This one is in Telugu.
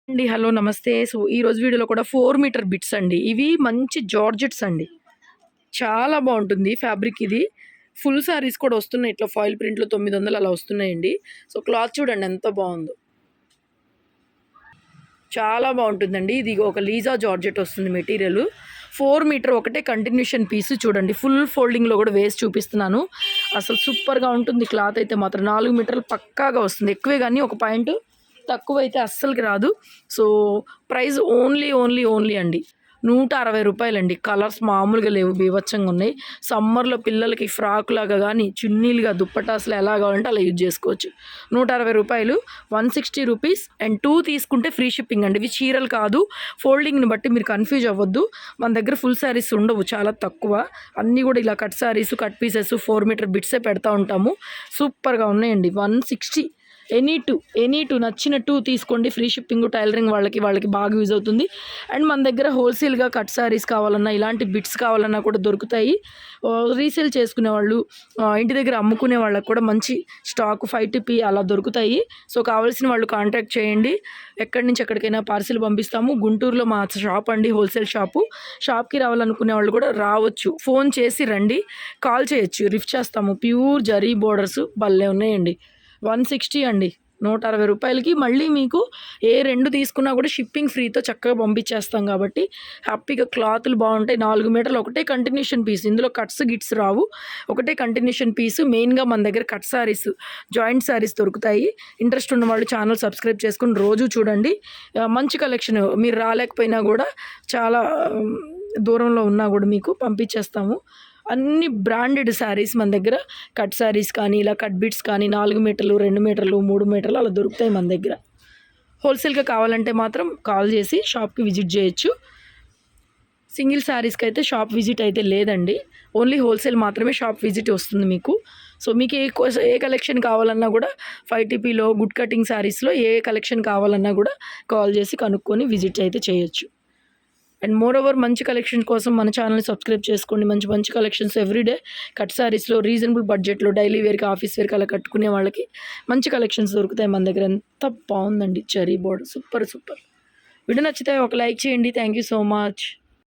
అండి. హలో! నమస్తే. సో, ఈరోజు వీడియోలో కూడా 4 మీటర్ బిట్స్ అండి. ఇవి మంచి జార్జెట్స్ అండి. చాలా బావుంటుంది ఫ్యాబ్రిక్ ఇది. ఫుల్ సారీస్ కూడా వస్తున్నాయి. ఇట్లా ఫాయిల్ ప్రింట్‌లో 900 అలా వస్తున్నాయండి. సో, క్లాత్ చూడండి ఎంత బావుందో. చాలా బావుంటుందండి. ఇది ఒక లీజా జార్జెట్ వస్తుంది మెటీరియలు. 4 మీటర్ ఒకటే కంటిన్యూషన్ పీస్ చూడండి. ఫుల్ ఫోల్డింగ్‌లో కూడా వేసి చూపిస్తున్నాను. అసలు సూపర్‌గా ఉంటుంది క్లాత్ అయితే మాత్రం. 4 మీటర్లు పక్కాగా వస్తుంది. ఎక్కువే గానీ ఒక పాయింట్ తక్కువైతే అస్సలకి రాదు. సో, ప్రైస్ ఓన్లీ అండి. రూ. 160 అండి. కలర్స్ మామూలుగా లేవు. బీభత్సంగా ఉన్నాయి. సమ్మర్‌లో పిల్లలకి ఫ్రాక్‌లాగా గానీ, చున్నీలుగా, దుప్పటాస్‌లా ఎలా కావాలంటే అలా యూజ్ చేసుకోవచ్చు. రూ. 160 160 రూపీస్ అండ్ 2 తీసుకుంటే ఫ్రీ షిప్పింగ్ అండి. ఇవి చీరలు కాదు. ఫోల్డింగ్‌ని బట్టి మీరు కన్‌ఫ్యూజ్ అవ్వద్దు. మన దగ్గర ఫుల్ శారీస్ ఉండవు. చాలా తక్కువ. అన్నీ కూడా ఇలా cut saris, cut pieces 4 metre బిట్సే పెడతా ఉంటాము. సూపర్‌గా ఉన్నాయండి. 160 ఎనీ టూ నచ్చిన 2 తీసుకోండి. ఫ్రీ షిప్పింగ్ టైలరింగ్ వాళ్ళకి బాగా యూజ్ అవుతుంది. అండ్ మన దగ్గర హోల్సేల్‌గా కట్ సారీస్ కావాలన్నా, ఇలాంటి బిట్స్ కావాలన్నా కూడా దొరుకుతాయి. రీసేల్ చేసుకునేవాళ్ళు, ఇంటి దగ్గర అమ్ముకునే వాళ్ళకి కూడా మంచి స్టాక్ 5 అలా దొరుకుతాయి. సో, కావాల్సిన వాళ్ళు కాంటాక్ట్ చేయండి. ఎక్కడి నుంచి ఎక్కడికైనా పార్సిల్ పంపిస్తాము. గుంటూరులో మా షాప్ అండి, హోల్సేల్ షాపు. షాప్‌కి రావాలనుకునే వాళ్ళు కూడా రావచ్చు. ఫోన్ చేసి రండి, కాల్ చేయొచ్చు. లిఫ్ట్ చేస్తాము. ప్యూర్ జరీ బోర్డర్స్ భలే ఉన్నాయండి. 160 అండి. రూ. 160కి మళ్ళీ మీకు ఏ 2 తీసుకున్నా కూడా షిప్పింగ్ ఫ్రీతో చక్కగా పంపించేస్తాం కాబట్టి హ్యాపీగా క్లాతులు బాగుంటాయి. 4 మీటర్లు ఒకటే కంటిన్యూషన్ పీస్. ఇందులో కట్స్ గిట్స్ రావు. ఒకటే కంటిన్యూషన్ పీసు. మెయిన్‌గా మన దగ్గర కట్ సారీస్, జాయింట్ సారీస్ దొరుకుతాయి. ఇంట్రెస్ట్ ఉన్న వాళ్ళు ఛానల్ సబ్స్క్రైబ్ చేసుకొని రోజు చూడండి. మంచి కలెక్షన్. మీరు రాలేకపోయినా కూడా చాలా దూరంలో ఉన్నా కూడా మీకు పంపించేస్తాము. అన్ని బ్రాండెడ్ శారీస్ మన దగ్గర. కట్ శారీస్ కానీ, ఇలా కట్ బిట్స్ కానీ 4 మీటర్లు, 2 మీటర్లు, 3 మీటర్లు అలా దొరుకుతాయి మన దగ్గర. హోల్సేల్‌గా కావాలంటే మాత్రం కాల్ చేసి షాప్‌కి విజిట్ చేయొచ్చు. సింగిల్ శారీస్‌కి అయితే షాప్ విజిట్ అయితే లేదండి. ఓన్లీ హోల్సేల్ మాత్రమే షాప్ విజిట్ వస్తుంది మీకు. సో, మీకు ఏ కలెక్షన్ కావాలన్నా కూడా 5 గుడ్ కటింగ్ శారీస్‌లో ఏ కలెక్షన్ కావాలన్నా కూడా కాల్ చేసి కనుక్కొని విజిట్ అయితే చేయొచ్చు. అండ్ మోర్ ఓవర్ మంచి కలెక్షన్ కోసం మన ఛానల్ని సబ్స్క్రైబ్ చేసుకోండి. మంచి కలెక్షన్స్ ఎవ్రీడే కట్ సారీస్లో రీజనబుల్ బడ్జెట్లో డైలీ వేర్కి, ఆఫీస్ వేర్కి అలా కట్టుకునే వాళ్ళకి మంచి కలెక్షన్స్ దొరుకుతాయి మన దగ్గర. ఎంత బాగుందండి జరీ బోర్డర్. సూపర్. వీడియో నచ్చితే ఒక లైక్ చేయండి. Thank you so much.